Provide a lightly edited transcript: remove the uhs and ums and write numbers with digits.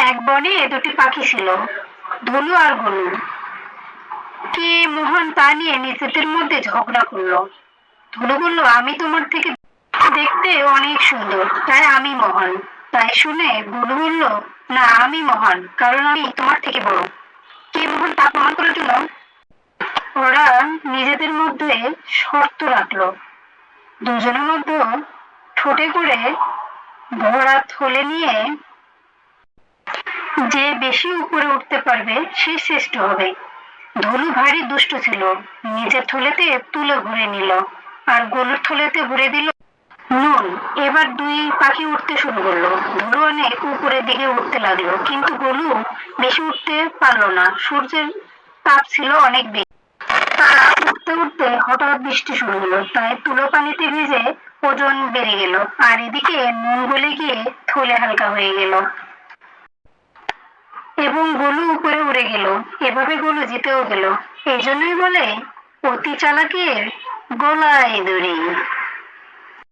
এক বনে দুটি পাখি ছিল, ধলু আর গোলু। কে মোহন তা নিয়ে নিজেদের মধ্যে ঝগড়া করলো। ধলু বলল, আমি তোমার থেকে দেখতে অনেক সুন্দর, তাই আমি মহান। তাই শুনে গোলু বলল, না, আমি মহান, কারণ আমি তোমার থেকে বড়। কে মোহন তা প্রমাণ করার জন্য ওরা নিজেদের মধ্যে শর্ত রাখলো। দুজনের মধ্যে ঠোঁটে করে ভরা থলে নিয়ে যে বেশি উপরে উঠতে পারবে সে শ্রেষ্ঠ হবে। ধলু ভারী দুষ্ট ছিল, নিজের থলেতে তুলে ভরে নিল আর গরুর থলেতে ভরে দিল নুন। এবার দুই পাখি উঠতে শুরু করলো। ধলু অনেক উপরের দিকে উঠতে লাগলো, কিন্তু গলু বেশি উঠতে পারলো না, সূর্যের তাপ ছিল অনেক বেশি। তারা উঠতে উঠতে হঠাৎ বৃষ্টি শুরু হলো, তাই তুলো পানিতে ভিজে ওজন বেড়ে গেল, আর এদিকে নুন গলে গিয়ে থলে হালকা হয়ে গেল এবং গোলু উপরে উড়ে গেল। এভাবে গোলু জিতেও গেল। এই জন্যই বলে, অতি চালাকের গলায় দড়ি।